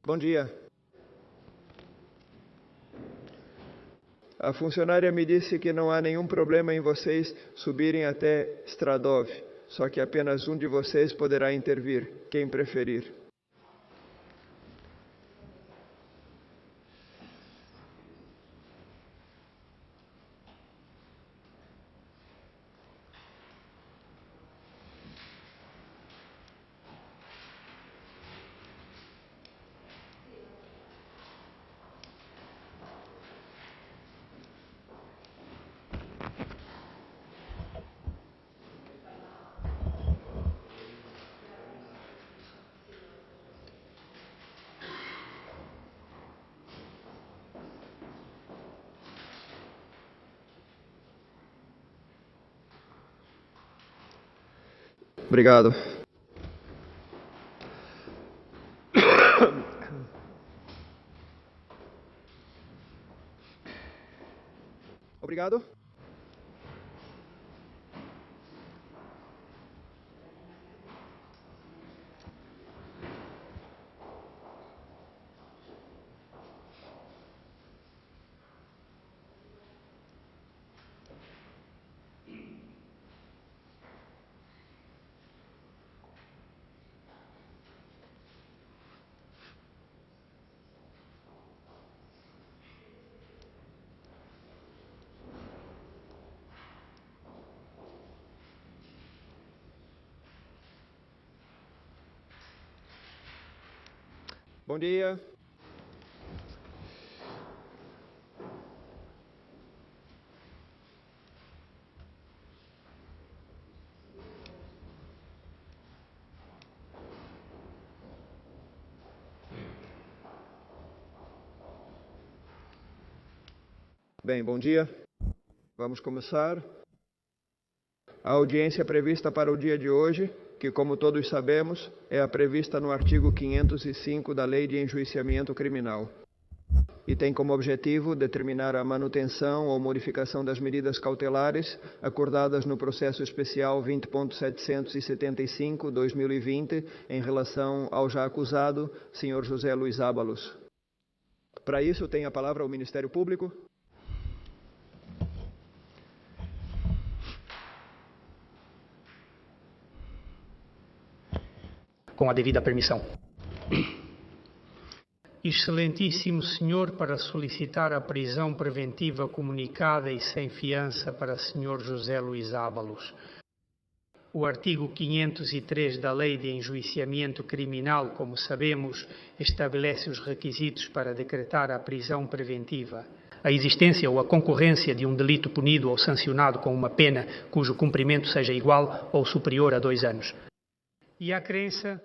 Bom dia. A funcionária me disse que não há nenhum problema em vocês subirem até Stradov, só que apenas um de vocês poderá intervir, quem preferir. Obrigado. Obrigado. Bom dia. Bem, bom dia. Vamos começar. A audiência prevista para o dia de hoje, que, como todos sabemos, é a prevista no artigo 505 da Lei de Enjuiciamento Criminal, e tem como objetivo determinar a manutenção ou modificação das medidas cautelares acordadas no processo especial 20.775/2020 em relação ao já acusado, Sr. José Luiz Ábalos. Para isso, tem a palavra o Ministério Público. Com a devida permissão. Excelentíssimo Senhor, para solicitar a prisão preventiva comunicada e sem fiança para Sr. José Luiz Ábalos. O artigo 503 da Lei de Enjuiciamento Criminal, como sabemos, estabelece os requisitos para decretar a prisão preventiva. A existência ou a concorrência de um delito punido ou sancionado com uma pena cujo cumprimento seja igual ou superior a 2 anos. E a crença,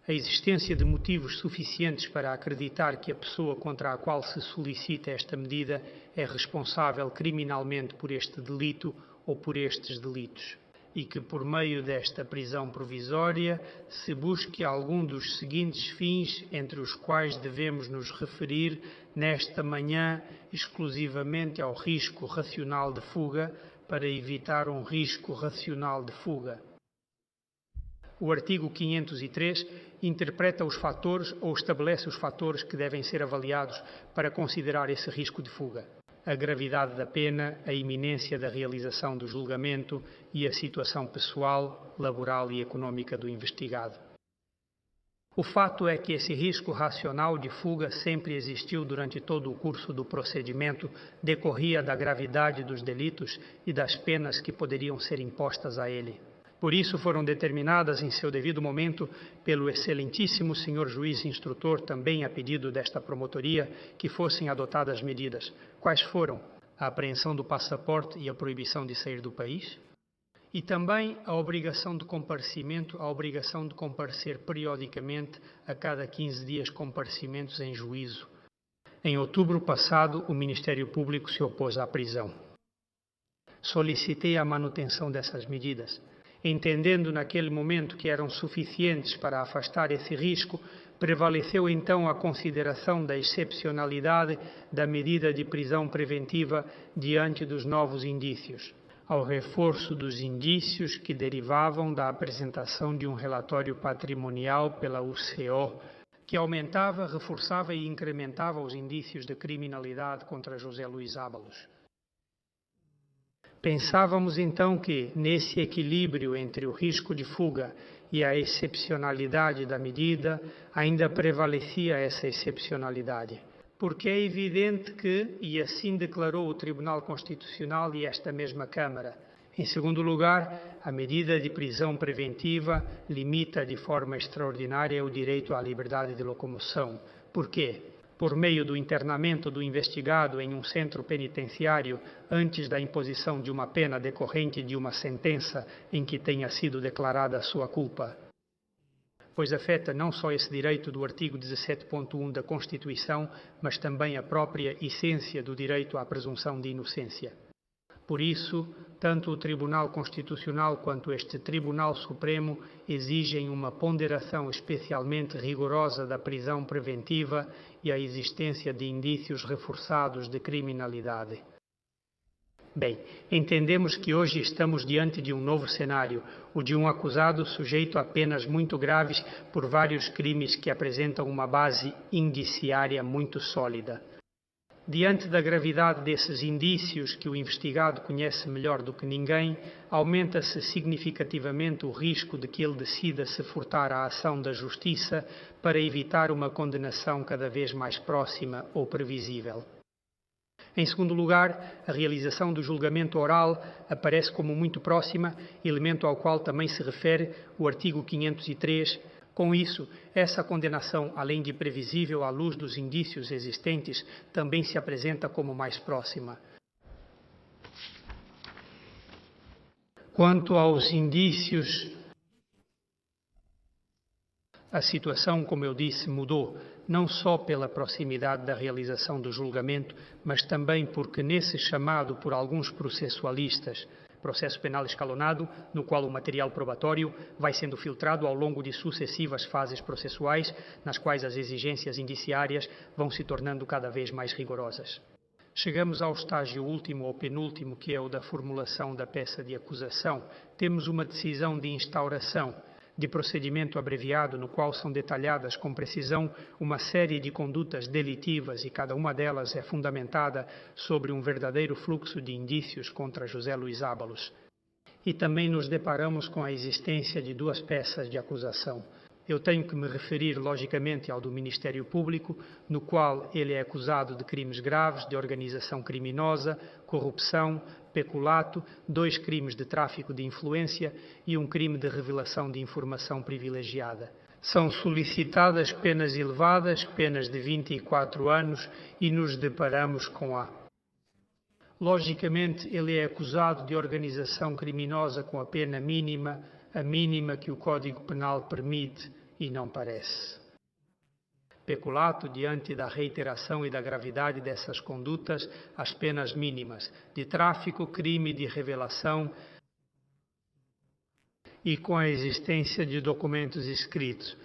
a existência de motivos suficientes para acreditar que a pessoa contra a qual se solicita esta medida é responsável criminalmente por este delito ou por estes delitos, e que por meio desta prisão provisória se busque algum dos seguintes fins, entre os quais devemos nos referir nesta manhã exclusivamente ao risco racional de fuga, para evitar um risco racional de fuga. O artigo 503 interpreta os fatores ou estabelece os fatores que devem ser avaliados para considerar esse risco de fuga: a gravidade da pena, a iminência da realização do julgamento e a situação pessoal, laboral e econômica do investigado. O fato é que esse risco racional de fuga sempre existiu durante todo o curso do procedimento, decorria da gravidade dos delitos e das penas que poderiam ser impostas a ele. Por isso foram determinadas em seu devido momento pelo excelentíssimo senhor juiz instrutor, também a pedido desta promotoria, que fossem adotadas medidas. Quais foram? A apreensão do passaporte e a proibição de sair do país, e também a obrigação de comparecimento, a obrigação de comparecer periodicamente, a cada 15 dias, comparecimentos em juízo. Em outubro passado, o Ministério Público se opôs à prisão. Solicitei a manutenção dessas medidas. Entendendo naquele momento que eram suficientes para afastar esse risco, prevaleceu então a consideração da excepcionalidade da medida de prisão preventiva diante dos novos indícios, ao reforço dos indícios que derivavam da apresentação de um relatório patrimonial pela UCO, que aumentava, reforçava e incrementava os indícios de criminalidade contra José Luís Ábalos. Pensávamos então que, nesse equilíbrio entre o risco de fuga e a excepcionalidade da medida, ainda prevalecia essa excepcionalidade. Porque é evidente que, e assim declarou o Tribunal Constitucional e esta mesma Câmara, em segundo lugar, a medida de prisão preventiva limita de forma extraordinária o direito à liberdade de locomoção. Por quê? Por meio do internamento do investigado em um centro penitenciário antes da imposição de uma pena decorrente de uma sentença em que tenha sido declarada a sua culpa. Pois afeta não só esse direito do artigo 17.1 da Constituição, mas também a própria essência do direito à presunção de inocência. Por isso, tanto o Tribunal Constitucional quanto este Tribunal Supremo exigem uma ponderação especialmente rigorosa da prisão preventiva e a existência de indícios reforçados de criminalidade. Bem, entendemos que hoje estamos diante de um novo cenário, o de um acusado sujeito a penas muito graves por vários crimes que apresentam uma base indiciária muito sólida. Diante da gravidade desses indícios que o investigado conhece melhor do que ninguém, aumenta-se significativamente o risco de que ele decida se furtar à ação da justiça para evitar uma condenação cada vez mais próxima ou previsível. Em segundo lugar, a realização do julgamento oral aparece como muito próxima, elemento ao qual também se refere o artigo 503. Com isso, essa condenação, além de previsível à luz dos indícios existentes, também se apresenta como mais próxima. Quanto aos indícios, a situação, como eu disse, mudou, não só pela proximidade da realização do julgamento, mas também porque nesse chamado por alguns processualistas, processo penal escalonado, no qual o material probatório vai sendo filtrado ao longo de sucessivas fases processuais, nas quais as exigências indiciárias vão se tornando cada vez mais rigorosas. Chegamos ao estágio último ou penúltimo, que é o da formulação da peça de acusação. Temos uma decisão de instauração de procedimento abreviado, no qual são detalhadas com precisão uma série de condutas delitivas e cada uma delas é fundamentada sobre um verdadeiro fluxo de indícios contra José Luís Ábalos. E também nos deparamos com a existência de duas peças de acusação. Eu tenho que me referir, logicamente, ao do Ministério Público, no qual ele é acusado de crimes graves, de organização criminosa, corrupção, peculato, 2 crimes de tráfico de influência e um crime de revelação de informação privilegiada. São solicitadas penas elevadas, penas de 24 anos, e nos deparamos com Logicamente, ele é acusado de organização criminosa com a pena mínima, a mínima que o Código Penal permite, e não parece. Peculato, diante da reiteração e da gravidade dessas condutas, as penas mínimas de tráfico, crime de revelação e com a existência de documentos escritos.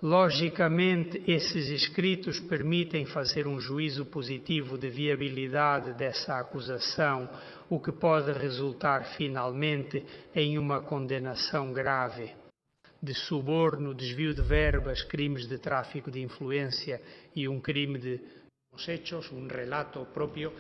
Logicamente, esses escritos permitem fazer um juízo positivo de viabilidade dessa acusação, o que pode resultar finalmente em uma condenação grave de suborno, desvio de verbas, crimes de tráfico de influência e um crime de hechos, um relato próprio.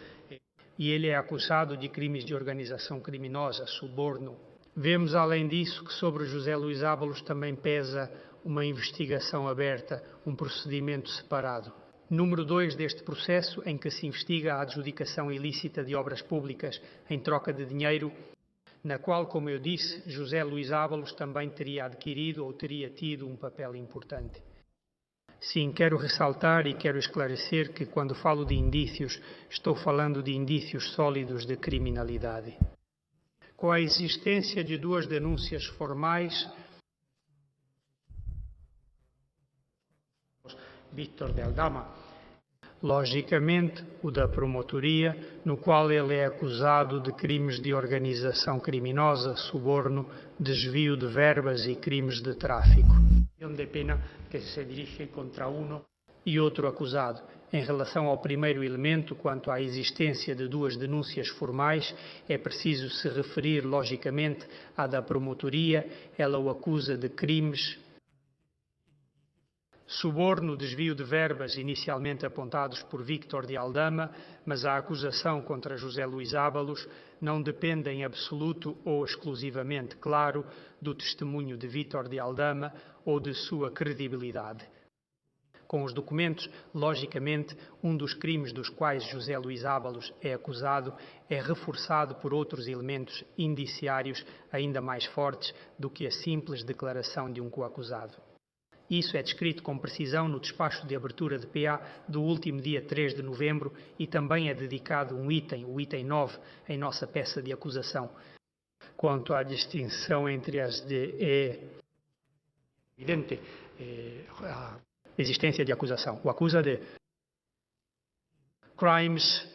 E ele é acusado de crimes de organização criminosa, suborno. Vemos, além disso, que sobre José Luís Ábalos também pesa uma investigação aberta, um procedimento separado. Número 2 deste processo, em que se investiga a adjudicação ilícita de obras públicas em troca de dinheiro, na qual, como eu disse, José Luís Ábalos também teria adquirido ou teria tido um papel importante. Sim, quero ressaltar e quero esclarecer que, quando falo de indícios, estou falando de indícios sólidos de criminalidade. Com a existência de 2 denúncias formais, Víctor de Aldama, logicamente o da promotoria, no qual ele é acusado de crimes de organização criminosa, suborno, desvio de verbas e crimes de tráfico. De pena que se dirige contra um e outro acusado. Em relação ao primeiro elemento, quanto à existência de 2 denúncias formais, é preciso se referir, logicamente, à da promotoria. Ela o acusa de crimes suborno, desvio de verbas inicialmente apontados por Víctor de Aldama, mas a acusação contra José Luís Ábalos não depende em absoluto ou exclusivamente, claro, do testemunho de Víctor de Aldama ou de sua credibilidade. Com os documentos, logicamente, um dos crimes dos quais José Luís Ábalos é acusado é reforçado por outros elementos indiciários ainda mais fortes do que a simples declaração de um coacusado. Isso é descrito com precisão no despacho de abertura de PA do último dia 3 de novembro e também é dedicado um item, o item 9, em nossa peça de acusação. Quanto à distinção entre as de é evidente a existência de acusação. O acusa de crimes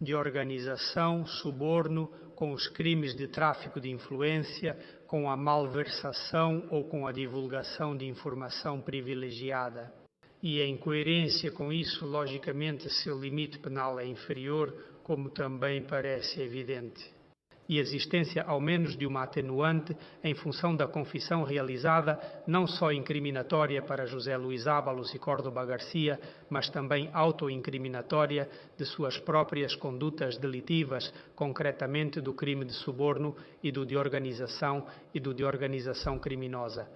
de organização, suborno, com os crimes de tráfico de influência, com a malversação ou com a divulgação de informação privilegiada. E em coerência com isso, logicamente, seu limite penal é inferior, como também parece evidente. E a existência, ao menos, de uma atenuante em função da confissão realizada, não só incriminatória para José Luís Ábalos e Córdoba Garcia, mas também autoincriminatória de suas próprias condutas delitivas, concretamente do crime de suborno e do de organização criminosa.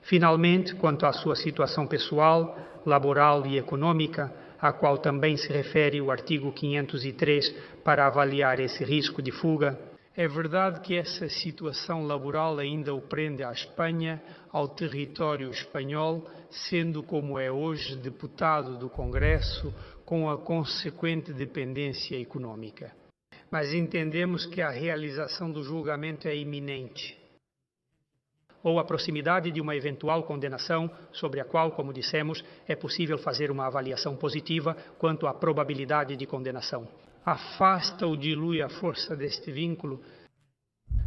Finalmente, quanto à sua situação pessoal, laboral e econômica, à qual também se refere o artigo 503 para avaliar esse risco de fuga, é verdade que essa situação laboral ainda o prende à Espanha, ao território espanhol, sendo como é hoje deputado do Congresso, com a consequente dependência econômica. Mas entendemos que a realização do julgamento é iminente, ou a proximidade de uma eventual condenação, sobre a qual, como dissemos, é possível fazer uma avaliação positiva quanto à probabilidade de condenação. Afasta ou dilui a força deste vínculo.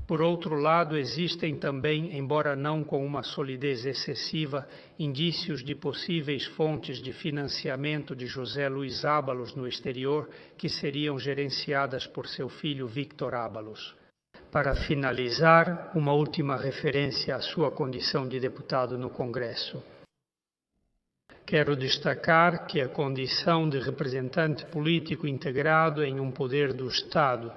Por outro lado, existem também, embora não com uma solidez excessiva, indícios de possíveis fontes de financiamento de José Luís Ábalos no exterior que seriam gerenciadas por seu filho Víctor Ábalos. Para finalizar, uma última referência à sua condição de deputado no Congresso. Quero destacar que a condição de representante político integrado em um poder do Estado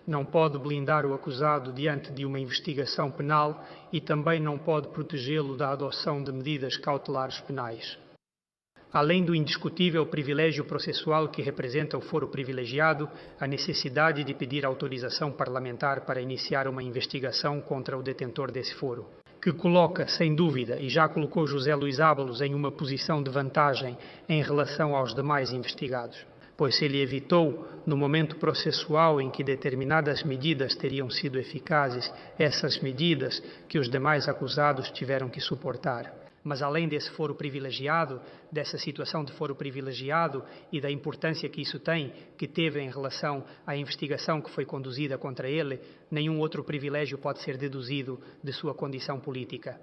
não pode blindar o acusado diante de uma investigação penal e também não pode protegê-lo da adoção de medidas cautelares penais. Além do indiscutível privilégio processual que representa o foro privilegiado, a necessidade de pedir autorização parlamentar para iniciar uma investigação contra o detentor desse foro, que coloca, sem dúvida, e já colocou José Luís Ábalos em uma posição de vantagem em relação aos demais investigados, pois ele evitou, no momento processual em que determinadas medidas teriam sido eficazes, essas medidas que os demais acusados tiveram que suportar. Mas além desse foro privilegiado, dessa situação de foro privilegiado e da importância que isso tem, que teve em relação à investigação que foi conduzida contra ele, nenhum outro privilégio pode ser deduzido de sua condição política.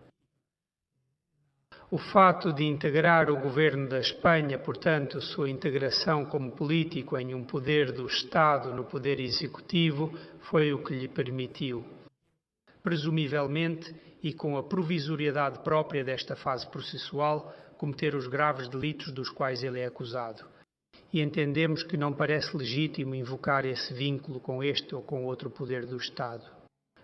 O fato de integrar o governo da Espanha, portanto, sua integração como político em um poder do Estado no poder executivo, foi o que lhe permitiu, presumivelmente, e com a provisoriedade própria desta fase processual, cometer os graves delitos dos quais ele é acusado. E entendemos que não parece legítimo invocar esse vínculo com este ou com outro poder do Estado,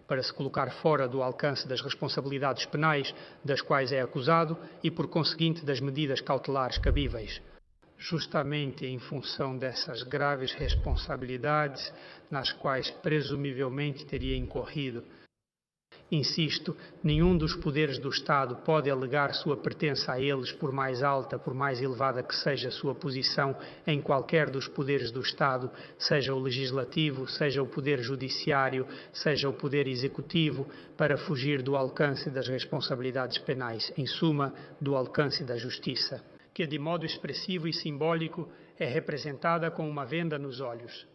para se colocar fora do alcance das responsabilidades penais das quais é acusado e, por conseguinte, das medidas cautelares cabíveis, justamente em função dessas graves responsabilidades nas quais presumivelmente teria incorrido. Insisto, nenhum dos poderes do Estado pode alegar sua pertença a eles, por mais alta, por mais elevada que seja a sua posição em qualquer dos poderes do Estado, seja o legislativo, seja o poder judiciário, seja o poder executivo, para fugir do alcance das responsabilidades penais, em suma, do alcance da justiça, que de modo expressivo e simbólico é representada com uma venda nos olhos.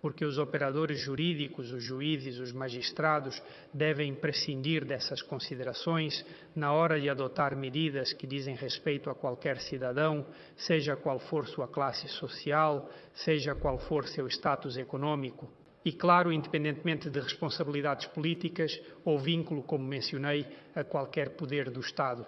Porque os operadores jurídicos, os juízes, os magistrados, devem prescindir dessas considerações na hora de adotar medidas que dizem respeito a qualquer cidadão, seja qual for sua classe social, seja qual for seu status econômico, e, claro, independentemente de responsabilidades políticas ou vínculo, como mencionei, a qualquer poder do Estado.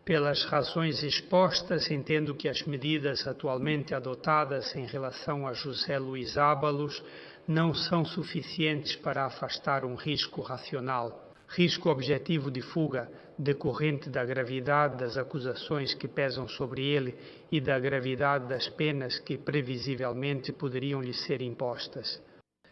Pelas razões expostas, entendo que as medidas atualmente adotadas em relação a José Luís Ábalos não são suficientes para afastar um risco racional, risco objetivo de fuga decorrente da gravidade das acusações que pesam sobre ele e da gravidade das penas que previsivelmente poderiam lhe ser impostas,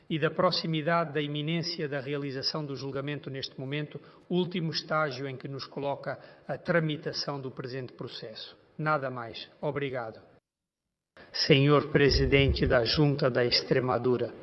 e da proximidade da iminência da realização do julgamento neste momento, último estágio em que nos coloca a tramitação do presente processo. Nada mais. Obrigado. Senhor Presidente da Junta da Extremadura.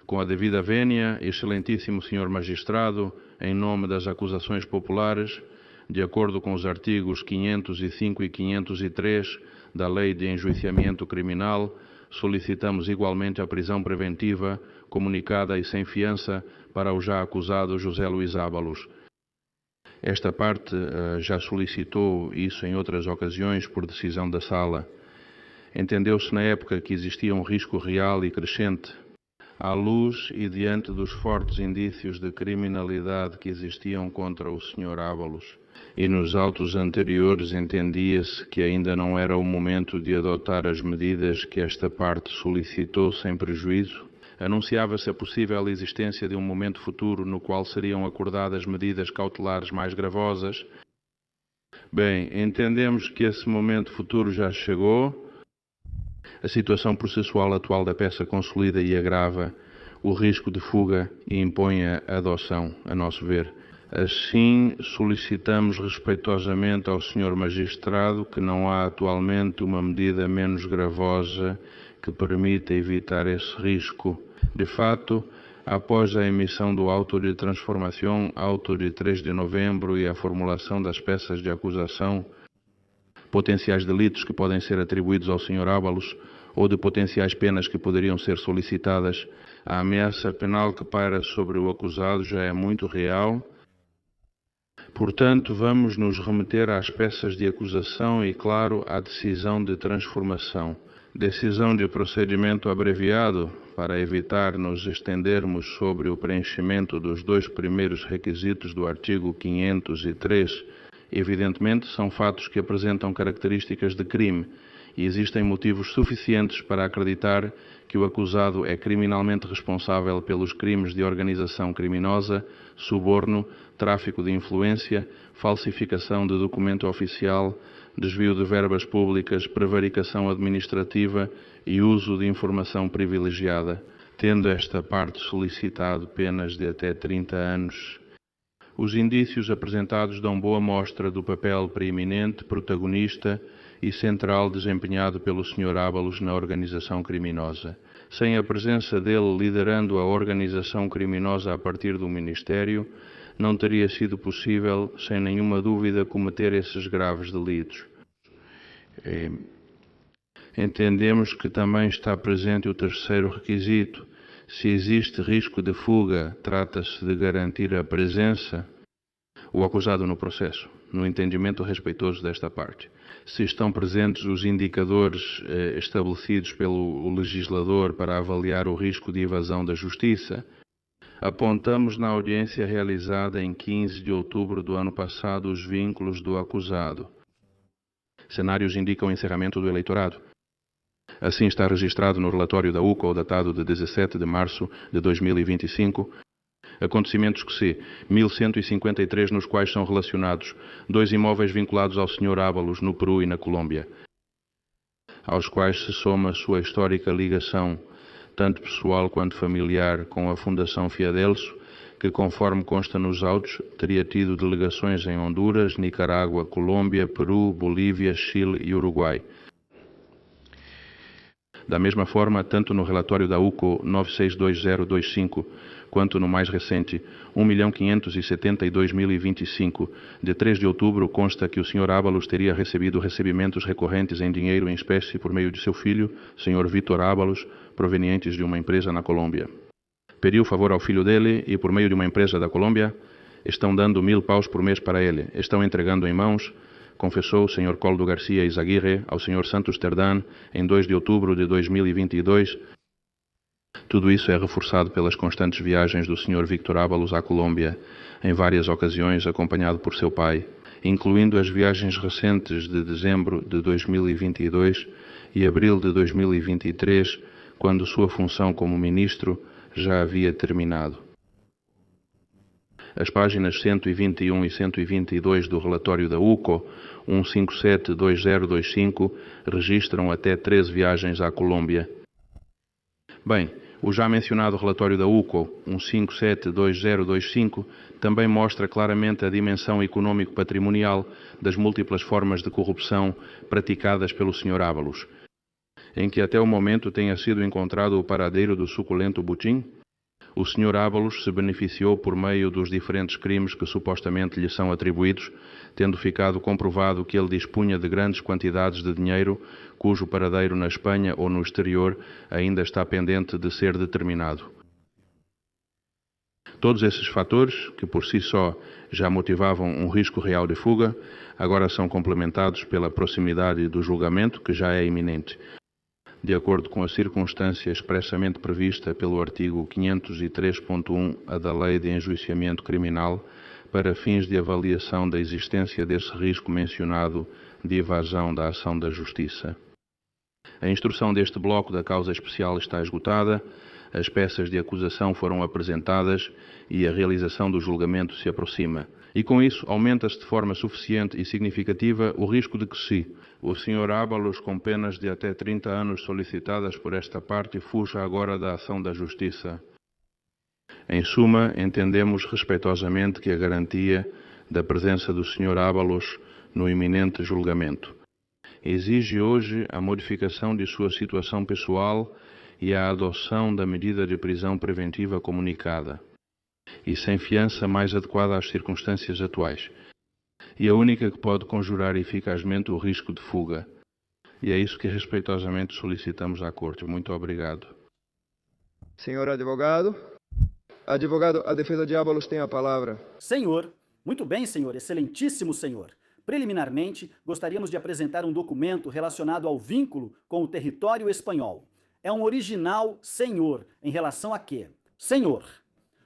Com a devida vénia, excelentíssimo senhor magistrado, em nome das acusações populares, de acordo com os artigos 505 e 503 da Lei de Enjuiciamento Criminal, solicitamos igualmente a prisão preventiva, comunicada e sem fiança, para o já acusado José Luís Ábalos. Esta parte já solicitou isso em outras ocasiões por decisão da Sala. Entendeu-se na época que existia um risco real e crescente, à luz e diante dos fortes indícios de criminalidade que existiam contra o Sr. Ábalos. E nos autos anteriores entendia-se que ainda não era o momento de adotar as medidas que esta parte solicitou sem prejuízo. Anunciava-se a possível existência de um momento futuro no qual seriam acordadas medidas cautelares mais gravosas. Bem, entendemos que esse momento futuro já chegou. A situação processual atual da peça consolida e agrava o risco de fuga e impõe a adoção, a nosso ver. Assim, solicitamos respeitosamente ao Sr. Magistrado que não há atualmente uma medida menos gravosa que permita evitar esse risco. De fato, após a emissão do auto de transformação, auto de 3 de novembro e a formulação das peças de acusação, potenciais delitos que podem ser atribuídos ao Sr. Ábalos ou de potenciais penas que poderiam ser solicitadas, a ameaça penal que paira sobre o acusado já é muito real. Portanto, vamos nos remeter às peças de acusação e, claro, à decisão de transformação. Decisão de procedimento abreviado, para evitar nos estendermos sobre o preenchimento dos dois primeiros requisitos do artigo 503. Evidentemente, são fatos que apresentam características de crime e existem motivos suficientes para acreditar que o acusado é criminalmente responsável pelos crimes de organização criminosa, suborno, tráfico de influência, falsificação de documento oficial, desvio de verbas públicas, prevaricação administrativa e uso de informação privilegiada, tendo esta parte solicitado penas de até 30 anos. Os indícios apresentados dão boa mostra do papel preeminente, protagonista e central desempenhado pelo Sr. Ábalos na organização criminosa. Sem a presença dele liderando a organização criminosa a partir do Ministério, não teria sido possível, sem nenhuma dúvida, cometer esses graves delitos. Entendemos que também está presente o terceiro requisito. Se existe risco de fuga, trata-se de garantir a presença, o acusado no processo, no entendimento respeitoso desta parte. Se estão presentes os indicadores estabelecidos pelo legislador para avaliar o risco de evasão da justiça, apontamos na audiência realizada em 15 de outubro do ano passado os vínculos do acusado. Cenários indicam o encerramento do eleitorado. Assim está registrado no relatório da UCO, datado de 17 de março de 2025, acontecimentos que se 1153 nos quais são relacionados 2 imóveis vinculados ao Sr. Ábalos no Peru e na Colômbia, aos quais se soma sua histórica ligação, tanto pessoal quanto familiar, com a Fundação Fiadelso, que, conforme consta nos autos, teria tido delegações em Honduras, Nicarágua, Colômbia, Peru, Bolívia, Chile e Uruguai. Da mesma forma, tanto no relatório da UCO 962025, quanto no mais recente 1.572.025, de 3 de outubro, consta que o Sr. Ábalos teria recebido recebimentos recorrentes em dinheiro em espécie por meio de seu filho, Sr. Vítor Ábalos, provenientes de uma empresa na Colômbia. Pediu favor ao filho dele e, por meio de uma empresa da Colômbia, estão dando 1.000 paus por mês para ele. Estão entregando em mãos confessou o Sr. Coldo Garcia Izaguirre ao Sr. Santos Terdán em 2 de outubro de 2022. Tudo isso é reforçado pelas constantes viagens do Sr. Víctor Ábalos à Colômbia, em várias ocasiões acompanhado por seu pai, incluindo as viagens recentes de dezembro de 2022 e abril de 2023, quando sua função como ministro já havia terminado. As páginas 121 e 122 do relatório da UCO 1572025 registram até 13 viagens à Colômbia. Bem, o já mencionado relatório da UCO 1572025 também mostra claramente a dimensão econômico-patrimonial das múltiplas formas de corrupção praticadas pelo Sr. Ábalos, em que até o momento tenha sido encontrado o paradeiro do suculento butim. O Sr. Ábalos se beneficiou por meio dos diferentes crimes que supostamente lhe são atribuídos, tendo ficado comprovado que ele dispunha de grandes quantidades de dinheiro, cujo paradeiro na Espanha ou no exterior ainda está pendente de ser determinado. Todos esses fatores, que por si só já motivavam um risco real de fuga, agora são complementados pela proximidade do julgamento, que já é iminente, de acordo com a circunstância expressamente prevista pelo artigo 503.1 da Lei de Enjuiciamento Criminal, para fins de avaliação da existência desse risco mencionado de evasão da ação da Justiça. A instrução deste bloco da causa especial está esgotada, as peças de acusação foram apresentadas e a realização do julgamento se aproxima. E com isso aumenta-se de forma suficiente e significativa o risco de que se o Sr. Ábalos, com penas de até 30 anos solicitadas por esta parte, fuja agora da ação da Justiça. Em suma, entendemos respeitosamente que a garantia da presença do Sr. Ábalos no iminente julgamento exige hoje a modificação de sua situação pessoal e a adoção da medida de prisão preventiva comunicada, e sem fiança mais adequada às circunstâncias atuais, e a única que pode conjurar eficazmente o risco de fuga. E é isso que respeitosamente solicitamos à Corte. Muito obrigado. Senhor advogado. Advogado, a defesa de Ábalos tem a palavra. Senhor, muito bem, senhor, excelentíssimo senhor. Preliminarmente, gostaríamos de apresentar um documento relacionado ao vínculo com o território espanhol. É um original senhor, em relação a quê? Senhor,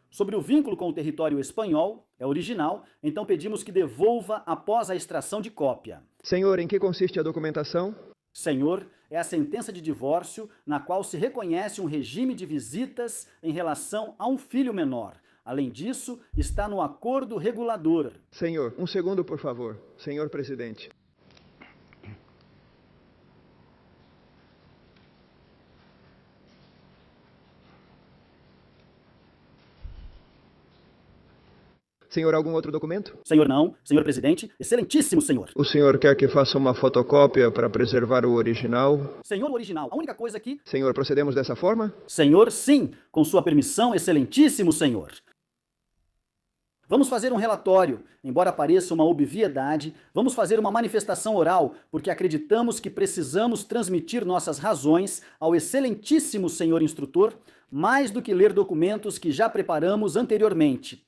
sobre o vínculo com o território espanhol, é original, então pedimos que devolva após a extração de cópia. Senhor, em que consiste a documentação? Senhor, é a sentença de divórcio na qual se reconhece um regime de visitas em relação a um filho menor. Além disso, está no acordo regulador. Senhor, um segundo, por favor. Senhor presidente. Senhor, algum outro documento? Senhor, não. Senhor presidente, excelentíssimo senhor. O senhor quer que faça uma fotocópia para preservar o original? Senhor, o original. A única coisa aqui... Senhor, procedemos dessa forma? Senhor, sim. Com sua permissão, excelentíssimo senhor. Vamos fazer um relatório. Embora pareça uma obviedade, vamos fazer uma manifestação oral, porque acreditamos que precisamos transmitir nossas razões ao excelentíssimo senhor instrutor, mais do que ler documentos que já preparamos anteriormente.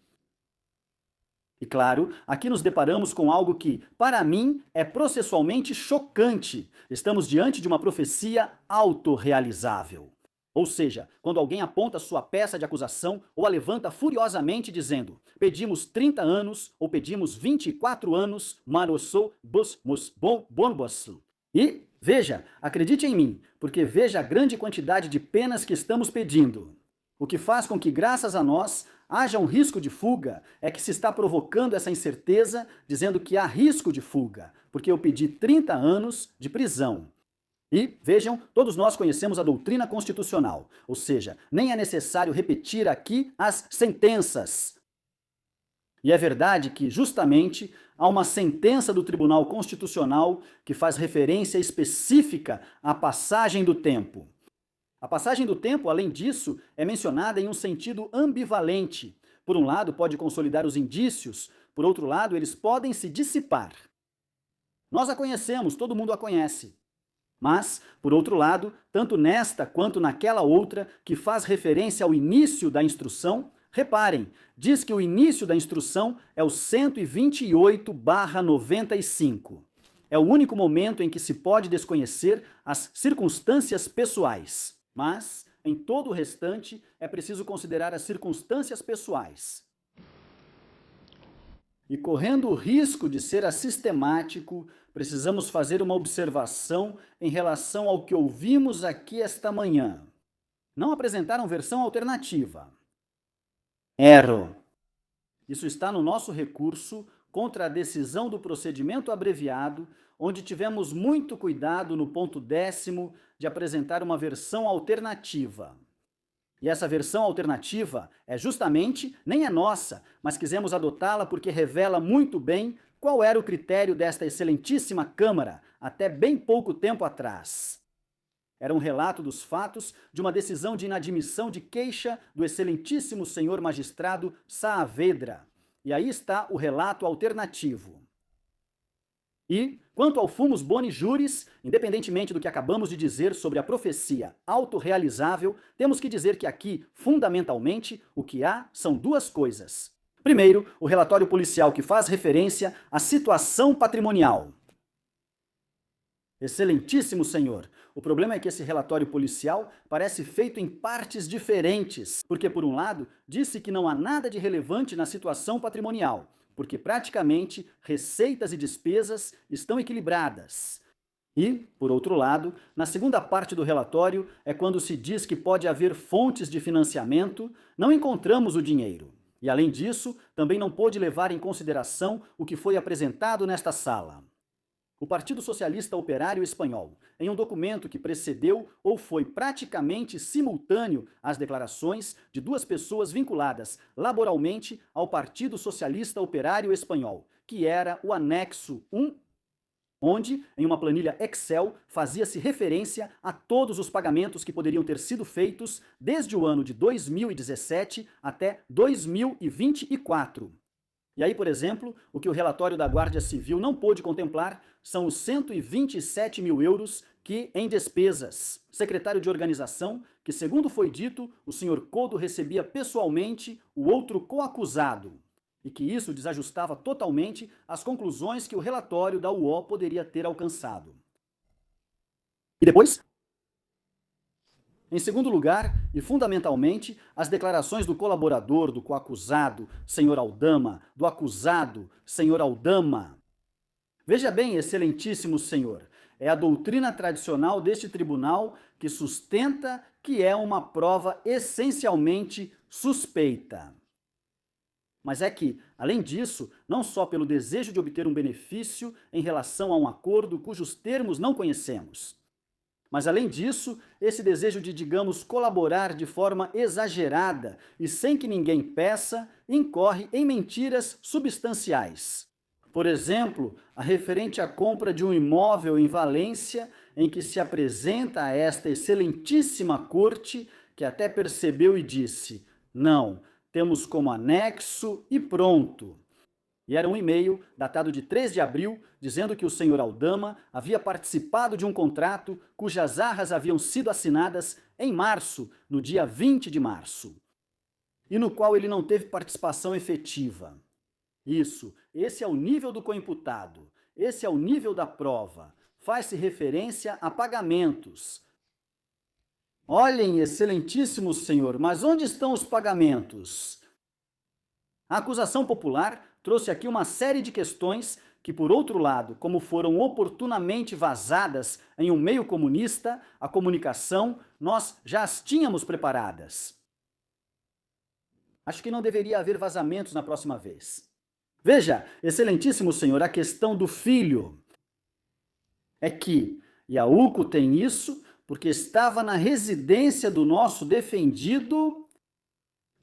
E claro, aqui nos deparamos com algo que, para mim, é processualmente chocante. Estamos diante de uma profecia autorrealizável. Ou seja, quando alguém aponta sua peça de acusação ou a levanta furiosamente dizendo pedimos 30 anos ou pedimos 24 anos, marossou bonbosl. E, veja, acredite em mim, porque veja a grande quantidade de penas que estamos pedindo. O que faz com que, graças a nós, haja um risco de fuga é que se está provocando essa incerteza, dizendo que há risco de fuga, porque eu pedi 30 anos de prisão. E, vejam, todos nós conhecemos a doutrina constitucional, ou seja, nem é necessário repetir aqui as sentenças. E é verdade que, justamente, há uma sentença do Tribunal Constitucional que faz referência específica à passagem do tempo. A passagem do tempo, além disso, é mencionada em um sentido ambivalente. Por um lado, pode consolidar os indícios, por outro lado, eles podem se dissipar. Nós a conhecemos, todo mundo a conhece. Mas, por outro lado, tanto nesta quanto naquela outra, que faz referência ao início da instrução, reparem, diz que o início da instrução é o 128/95. É o único momento em que se pode desconhecer as circunstâncias pessoais. Mas, em todo o restante, é preciso considerar as circunstâncias pessoais. E correndo o risco de ser assistemático, precisamos fazer uma observação em relação ao que ouvimos aqui esta manhã. Não apresentaram versão alternativa. Erro. Isso está no nosso recurso contra a decisão do procedimento abreviado, onde tivemos muito cuidado no ponto 10º de apresentar uma versão alternativa. E essa versão alternativa nem é nossa, mas quisemos adotá-la porque revela muito bem qual era o critério desta excelentíssima Câmara até bem pouco tempo atrás. Era um relato dos fatos de uma decisão de inadmissão de queixa do excelentíssimo senhor magistrado Saavedra. E aí está o relato alternativo. E, quanto ao fumus boni juris, independentemente do que acabamos de dizer sobre a profecia autorrealizável, temos que dizer que aqui, fundamentalmente, o que há são duas coisas. Primeiro, o relatório policial que faz referência à situação patrimonial. Excelentíssimo senhor, o problema é que esse relatório policial parece feito em partes diferentes, porque, por um lado, disse que não há nada de relevante na situação patrimonial, porque praticamente receitas e despesas estão equilibradas. E, por outro lado, na segunda parte do relatório é quando se diz que pode haver fontes de financiamento, não encontramos o dinheiro. E, além disso, também não pôde levar em consideração o que foi apresentado nesta sala. O Partido Socialista Operário Espanhol, em um documento que precedeu ou foi praticamente simultâneo às declarações de duas pessoas vinculadas laboralmente ao Partido Socialista Operário Espanhol, que era o anexo 1, onde, em uma planilha Excel, fazia-se referência a todos os pagamentos que poderiam ter sido feitos desde o ano de 2017 até 2024. E aí, por exemplo, o que o relatório da Guarda Civil não pôde contemplar são os 127 mil euros que, em despesas, secretário de organização, que, segundo foi dito, o senhor Codo recebia pessoalmente o outro coacusado, e que isso desajustava totalmente as conclusões que o relatório da UO poderia ter alcançado. E depois, em segundo lugar, e fundamentalmente, as declarações do colaborador, do coacusado, senhor Aldama, do acusado, senhor Aldama. Veja bem, excelentíssimo senhor, é a doutrina tradicional deste tribunal que sustenta que é uma prova essencialmente suspeita. Mas é que, além disso, não só pelo desejo de obter um benefício em relação a um acordo cujos termos não conhecemos, mas, além disso, esse desejo de, digamos, colaborar de forma exagerada e sem que ninguém peça, incorre em mentiras substanciais. Por exemplo, a referente à compra de um imóvel em Valência, em que se apresenta a esta excelentíssima corte, que até percebeu e disse: não, temos como anexo e pronto. E era um e-mail datado de 3 de abril, dizendo que o senhor Aldama havia participado de um contrato cujas arras haviam sido assinadas em março, no dia 20 de março, e no qual ele não teve participação efetiva. Esse é o nível do coimputado, esse é o nível da prova. Faz-se referência a pagamentos. Olhem, excelentíssimo senhor, mas onde estão os pagamentos? A acusação popular trouxe aqui uma série de questões que, por outro lado, como foram oportunamente vazadas em um meio comunista, a comunicação, nós já as tínhamos preparadas. Acho que não deveria haver vazamentos na próxima vez. Veja, excelentíssimo senhor, a questão do filho é que Iauco tem isso porque estava na residência do nosso defendido.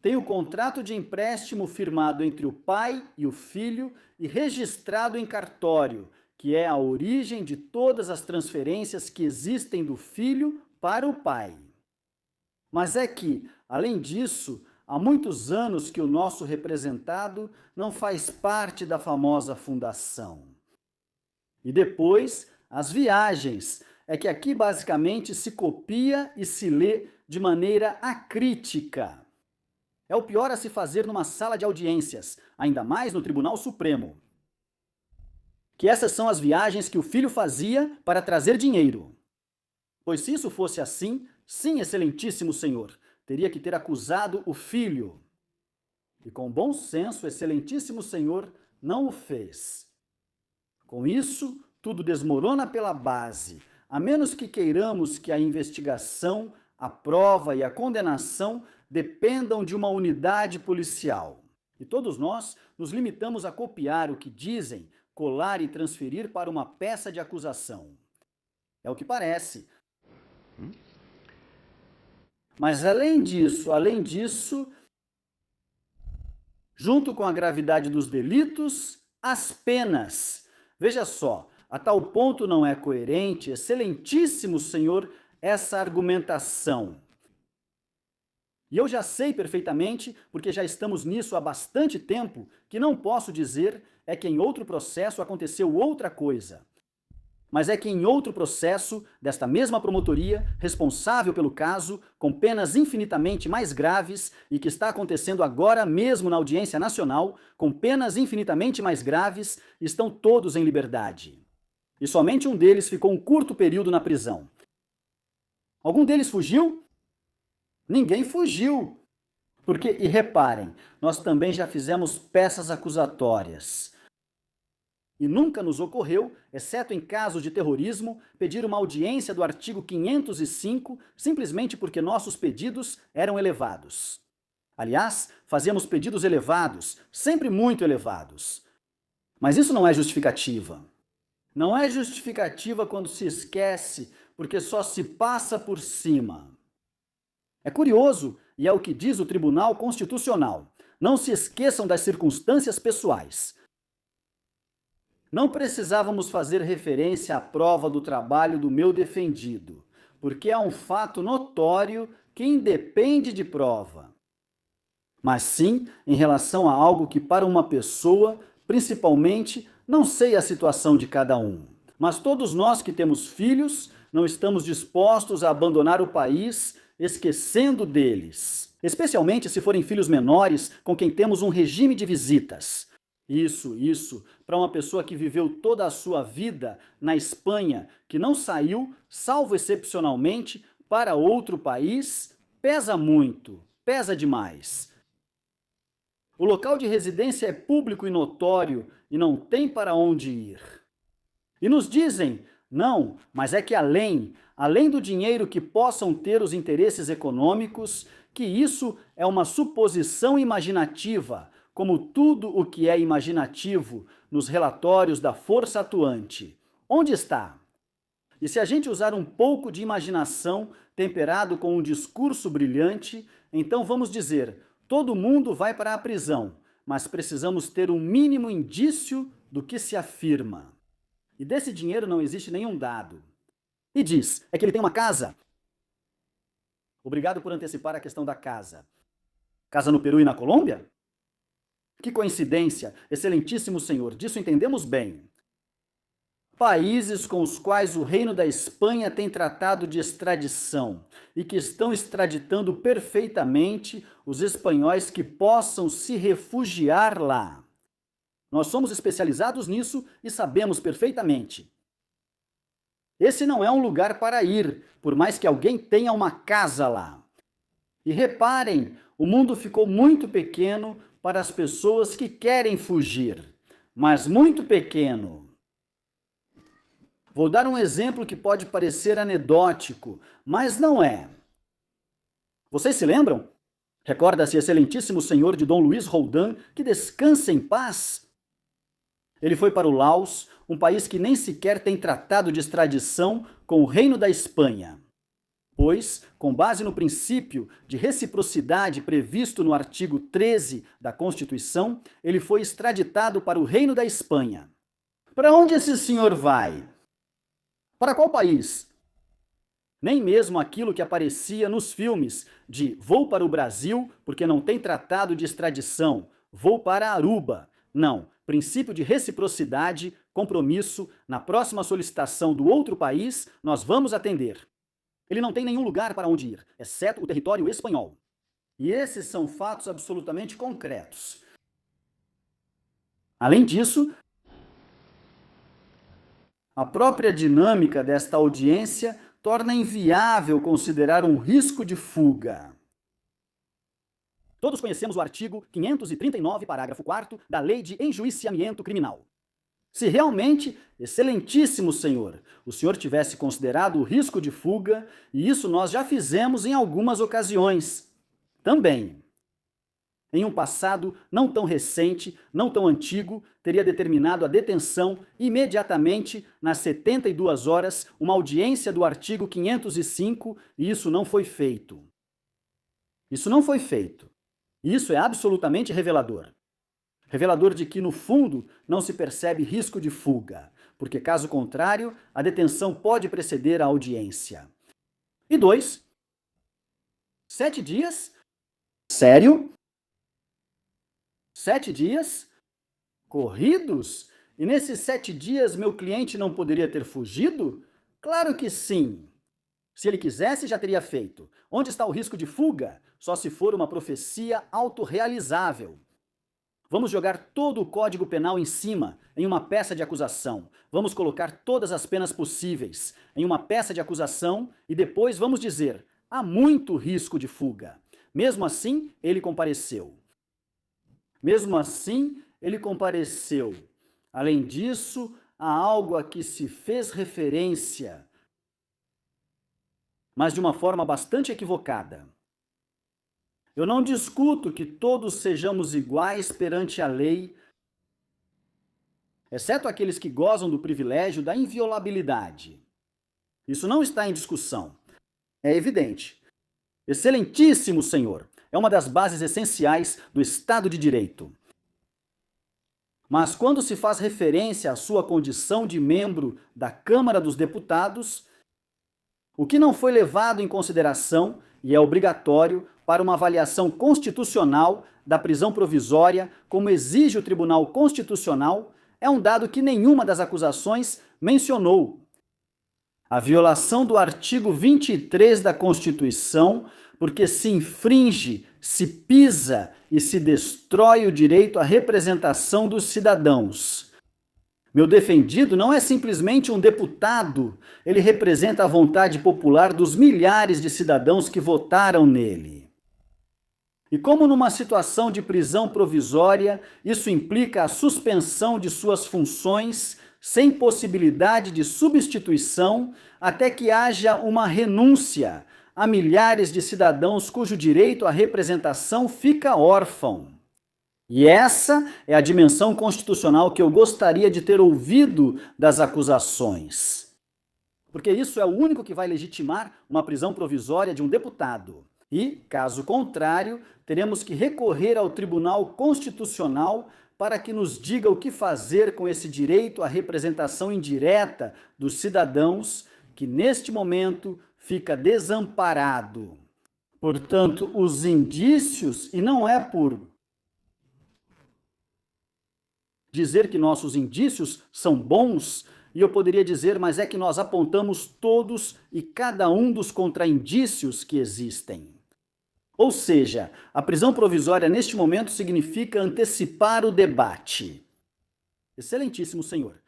Tem o contrato de empréstimo firmado entre o pai e o filho e registrado em cartório, que é a origem de todas as transferências que existem do filho para o pai. Mas é que, além disso, há muitos anos que o nosso representado não faz parte da famosa fundação. E depois, as viagens. É que aqui basicamente se copia e se lê de maneira acrítica. É o pior a se fazer numa sala de audiências, ainda mais no Tribunal Supremo. que essas são as viagens que o filho fazia para trazer dinheiro. Pois se isso fosse assim, sim, excelentíssimo senhor, teria que ter acusado o filho. E com bom senso, excelentíssimo senhor não o fez. Com isso, tudo desmorona pela base, a menos que queiramos que a investigação, a prova e a condenação dependam de uma unidade policial. E todos nós nos limitamos a copiar o que dizem, colar e transferir para uma peça de acusação. É o que parece. Mas além disso, junto com a gravidade dos delitos, as penas. Veja só, a tal ponto não é coerente, excelentíssimo senhor, essa argumentação. E eu já sei perfeitamente, porque já estamos nisso há bastante tempo, que não posso dizer é que em outro processo aconteceu outra coisa. Mas é que em outro processo, desta mesma promotoria, responsável pelo caso, com penas infinitamente mais graves, e que está acontecendo agora mesmo na audiência nacional, com penas infinitamente mais graves, estão todos em liberdade. E somente um deles ficou um curto período na prisão. Algum deles fugiu? Ninguém fugiu. Porque, e reparem, nós também já fizemos peças acusatórias. E nunca nos ocorreu, exceto em casos de terrorismo, pedir uma audiência do artigo 505, simplesmente porque nossos pedidos eram elevados. Aliás, fazíamos pedidos elevados, sempre muito elevados. Mas isso não é justificativa. Não é justificativa quando se esquece, porque só se passa por cima. É curioso, e é o que diz o Tribunal Constitucional. Não se esqueçam das circunstâncias pessoais. Não precisávamos fazer referência à prova do trabalho do meu defendido, porque é um fato notório que independe de prova. Mas sim em relação a algo que para uma pessoa, principalmente, não sei a situação de cada um. Mas todos nós que temos filhos, não estamos dispostos a abandonar o país esquecendo deles. Especialmente se forem filhos menores com quem temos um regime de visitas. Isso, para uma pessoa que viveu toda a sua vida na Espanha, que não saiu, salvo excepcionalmente, para outro país, pesa muito, pesa demais. O local de residência é público e notório e não tem para onde ir. E nos dizem, não, mas é que além do dinheiro que possam ter os interesses econômicos, que isso é uma suposição imaginativa, como tudo o que é imaginativo nos relatórios da força atuante. Onde está? E se a gente usar um pouco de imaginação temperado com um discurso brilhante, então vamos dizer, todo mundo vai para a prisão, mas precisamos ter um mínimo indício do que se afirma. E desse dinheiro não existe nenhum dado. E diz, é que ele tem uma casa. Obrigado por antecipar a questão da casa. Casa no Peru e na Colômbia? Que coincidência, excelentíssimo senhor, disso entendemos bem. Países com os quais o Reino da Espanha tem tratado de extradição e que estão extraditando perfeitamente os espanhóis que possam se refugiar lá. Nós somos especializados nisso e sabemos perfeitamente. Esse não é um lugar para ir, por mais que alguém tenha uma casa lá. E reparem, o mundo ficou muito pequeno para as pessoas que querem fugir, mas muito pequeno. Vou dar um exemplo que pode parecer anedótico, mas não é. Vocês se lembram? Recorda-se, excelentíssimo senhor de Dom Luiz Roldan, que descansa em paz? Ele foi para o Laos, um país que nem sequer tem tratado de extradição com o Reino da Espanha. Pois, com base no princípio de reciprocidade previsto no artigo 13 da Constituição, ele foi extraditado para o Reino da Espanha. Para onde esse senhor vai? Para qual país? Nem mesmo aquilo que aparecia nos filmes de vou para o Brasil porque não tem tratado de extradição, vou para Aruba. Não, princípio de reciprocidade, compromisso, na próxima solicitação do outro país, nós vamos atender. Ele não tem nenhum lugar para onde ir, exceto o território espanhol. E esses são fatos absolutamente concretos. Além disso, A própria dinâmica desta audiência torna inviável considerar um risco de fuga. Todos conhecemos o artigo 539, parágrafo 4º, da Lei de Enjuiciamento Criminal. Se realmente, excelentíssimo senhor, o senhor tivesse considerado o risco de fuga, e isso nós já fizemos em algumas ocasiões, também. Em um passado não tão recente, não tão antigo, teria determinado a detenção imediatamente, nas 72 horas, uma audiência do artigo 505, e isso não foi feito. Isso não foi feito. Isso é absolutamente revelador. Revelador de que, no fundo, não se percebe risco de fuga, porque, caso contrário, a detenção pode preceder a audiência. E 2. 7 dias? Sério? 7 dias? Corridos? E nesses 7 dias meu cliente não poderia ter fugido? Claro que sim. Se ele quisesse, já teria feito. Onde está o risco de fuga? Só se for uma profecia autorrealizável. Vamos jogar todo o Código Penal em cima, em uma peça de acusação. Vamos colocar todas as penas possíveis em uma peça de acusação e depois vamos dizer: há muito risco de fuga. Mesmo assim, ele compareceu. Mesmo assim, ele compareceu. Além disso, há algo a que se fez referência, mas de uma forma bastante equivocada. Eu não discuto que todos sejamos iguais perante a lei, exceto aqueles que gozam do privilégio da inviolabilidade. Isso não está em discussão. É evidente. Excelentíssimo senhor, é uma das bases essenciais do Estado de Direito. Mas quando se faz referência à sua condição de membro da Câmara dos Deputados, o que não foi levado em consideração, e é obrigatório, para uma avaliação constitucional da prisão provisória, como exige o Tribunal Constitucional, é um dado que nenhuma das acusações mencionou. A violação do artigo 23 da Constituição, porque se infringe, se pisa e se destrói o direito à representação dos cidadãos. Meu defendido não é simplesmente um deputado, ele representa a vontade popular dos milhares de cidadãos que votaram nele. E como numa situação de prisão provisória, isso implica a suspensão de suas funções sem possibilidade de substituição até que haja uma renúncia a milhares de cidadãos cujo direito à representação fica órfão. E essa é a dimensão constitucional que eu gostaria de ter ouvido das acusações. Porque isso é o único que vai legitimar uma prisão provisória de um deputado. E, caso contrário, teremos que recorrer ao Tribunal Constitucional para que nos diga o que fazer com esse direito à representação indireta dos cidadãos, que neste momento fica desamparado. Portanto, os indícios, e não é por dizer que nossos indícios são bons, e eu poderia dizer, mas é que nós apontamos todos e cada um dos contraindícios que existem. Ou seja, a prisão provisória neste momento significa antecipar o debate. Excelentíssimo senhor,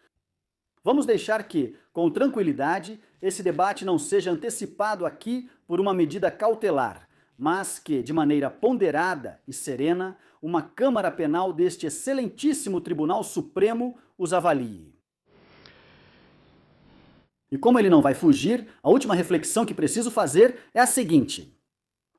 vamos deixar que, com tranquilidade, esse debate não seja antecipado aqui por uma medida cautelar, mas que, de maneira ponderada e serena, uma Câmara Penal deste excelentíssimo Tribunal Supremo os avalie. E como ele não vai fugir, a última reflexão que preciso fazer é a seguinte: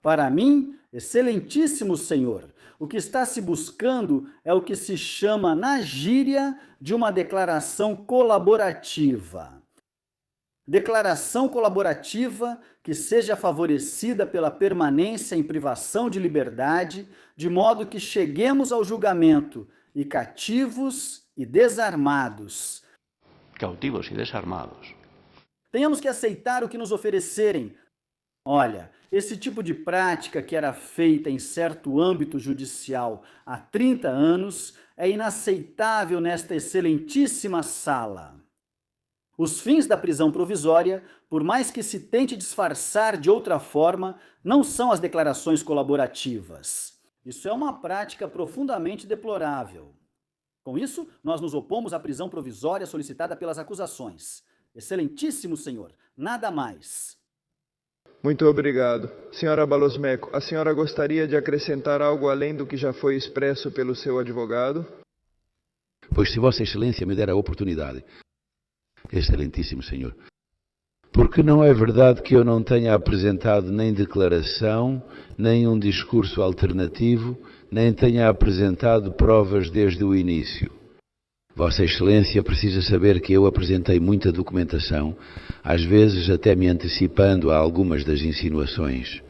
para mim, excelentíssimo senhor, o que está se buscando é o que se chama na gíria de uma declaração colaborativa. Declaração colaborativa que seja favorecida pela permanência em privação de liberdade, de modo que cheguemos ao julgamento e cativos e desarmados. Cautivos e desarmados. Tenhamos que aceitar o que nos oferecerem. Olha, esse tipo de prática que era feita em certo âmbito judicial há 30 anos é inaceitável nesta excelentíssima sala. Os fins da prisão provisória, por mais que se tente disfarçar de outra forma, não são as declarações colaborativas. Isso é uma prática profundamente deplorável. Com isso, nós nos opomos à prisão provisória solicitada pelas acusações. Excelentíssimo senhor, nada mais. Muito obrigado. Senhora Balosmeco, a senhora gostaria de acrescentar algo além do que já foi expresso pelo seu advogado? Pois se Vossa Excelência me der a oportunidade. Excelentíssimo senhor, porque não é verdade que eu não tenha apresentado nem declaração, nem um discurso alternativo, nem tenha apresentado provas desde o início. Vossa Excelência precisa saber que eu apresentei muita documentação, às vezes até me antecipando a algumas das insinuações.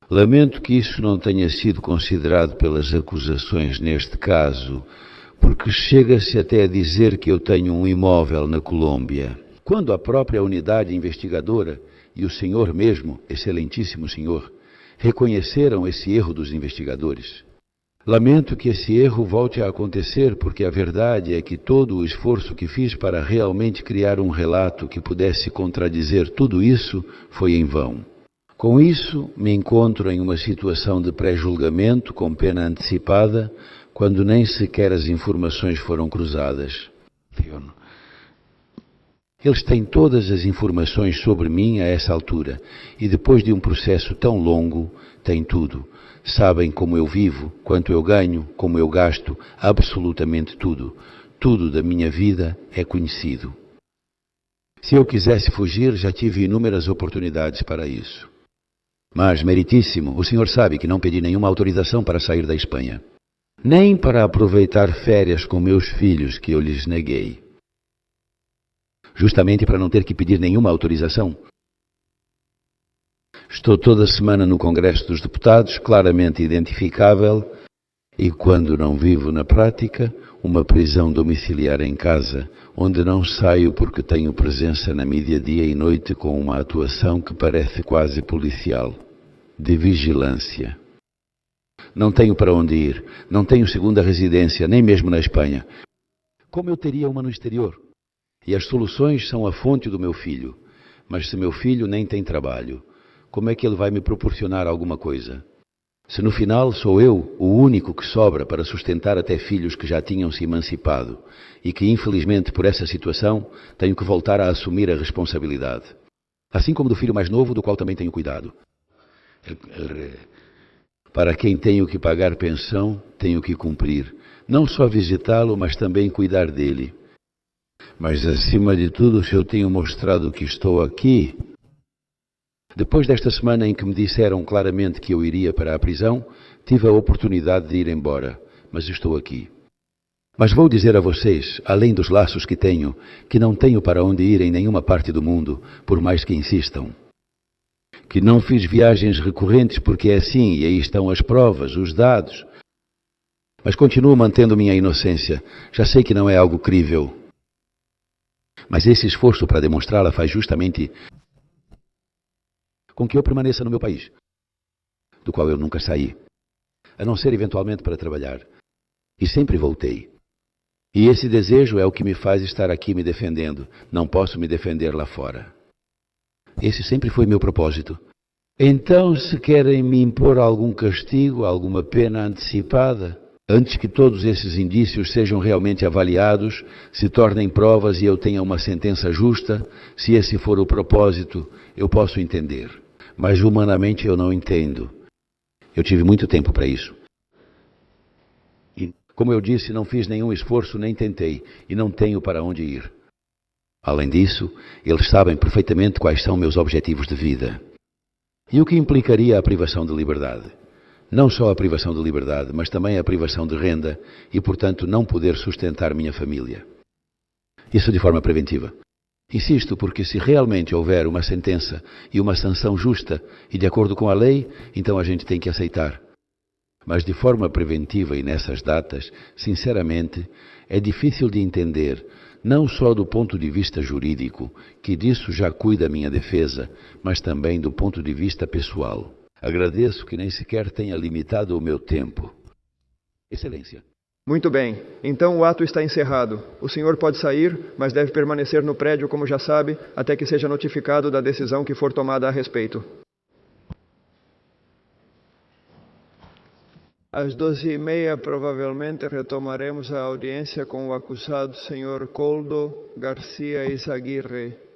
Lamento que isso não tenha sido considerado pelas acusações neste caso, porque chega-se até a dizer que eu tenho um imóvel na Colômbia, quando a própria unidade investigadora e o senhor mesmo, excelentíssimo senhor, reconheceram esse erro dos investigadores. Lamento que esse erro volte a acontecer, porque a verdade é que todo o esforço que fiz para realmente criar um relato que pudesse contradizer tudo isso foi em vão. Com isso, me encontro em uma situação de pré-julgamento com pena antecipada, quando nem sequer as informações foram cruzadas. Eles têm todas as informações sobre mim a essa altura, e depois de um processo tão longo, têm tudo. Sabem como eu vivo, quanto eu ganho, como eu gasto, absolutamente tudo. Tudo da minha vida é conhecido. Se eu quisesse fugir, já tive inúmeras oportunidades para isso. Mas, meritíssimo, o senhor sabe que não pedi nenhuma autorização para sair da Espanha. Nem para aproveitar férias com meus filhos, que eu lhes neguei. Justamente para não ter que pedir nenhuma autorização. Estou toda semana no Congresso dos Deputados, claramente identificável, e quando não vivo na prática, uma prisão domiciliar em casa, onde não saio porque tenho presença na mídia dia e noite com uma atuação que parece quase policial, de vigilância. Não tenho para onde ir, não tenho segunda residência, nem mesmo na Espanha. Como eu teria uma no exterior? E as soluções são a fonte do meu filho. Mas se meu filho nem tem trabalho, como é que ele vai me proporcionar alguma coisa? Se no final sou eu o único que sobra para sustentar até filhos que já tinham se emancipado e que, infelizmente, por essa situação, tenho que voltar a assumir a responsabilidade. Assim como do filho mais novo, do qual também tenho cuidado. Para quem tenho que pagar pensão, tenho que cumprir. Não só visitá-lo, mas também cuidar dele. Mas, acima de tudo, se eu tenho mostrado que estou aqui... Depois desta semana em que me disseram claramente que eu iria para a prisão, tive a oportunidade de ir embora, mas estou aqui. Mas vou dizer a vocês, além dos laços que tenho, que não tenho para onde ir em nenhuma parte do mundo, por mais que insistam. Que não fiz viagens recorrentes porque é assim, e aí estão as provas, os dados. Mas continuo mantendo minha inocência. Já sei que não é algo crível. Mas esse esforço para demonstrá-la faz justamente com que eu permaneça no meu país, do qual eu nunca saí, a não ser eventualmente para trabalhar. E sempre voltei. E esse desejo é o que me faz estar aqui me defendendo. Não posso me defender lá fora. Esse sempre foi meu propósito. Então, se querem me impor algum castigo, alguma pena antecipada, antes que todos esses indícios sejam realmente avaliados, se tornem provas e eu tenha uma sentença justa, se esse for o propósito, eu posso entender. Mas humanamente eu não entendo. Eu tive muito tempo para isso. E, como eu disse, não fiz nenhum esforço nem tentei, e não tenho para onde ir. Além disso, eles sabem perfeitamente quais são meus objetivos de vida. E o que implicaria a privação de liberdade. Não só a privação de liberdade, mas também a privação de renda e, portanto, não poder sustentar minha família. Isso de forma preventiva. Insisto, porque se realmente houver uma sentença e uma sanção justa e de acordo com a lei, então a gente tem que aceitar. Mas de forma preventiva e nessas datas, sinceramente, é difícil de entender, não só do ponto de vista jurídico, que disso já cuida a minha defesa, mas também do ponto de vista pessoal. Agradeço que nem sequer tenha limitado o meu tempo. Excelência. Muito bem. Então o ato está encerrado. O senhor pode sair, mas deve permanecer no prédio, como já sabe, até que seja notificado da decisão que for tomada a respeito. Às 12h30, provavelmente, retomaremos a audiência com o acusado Sr. Coldo Garcia Izaguirre.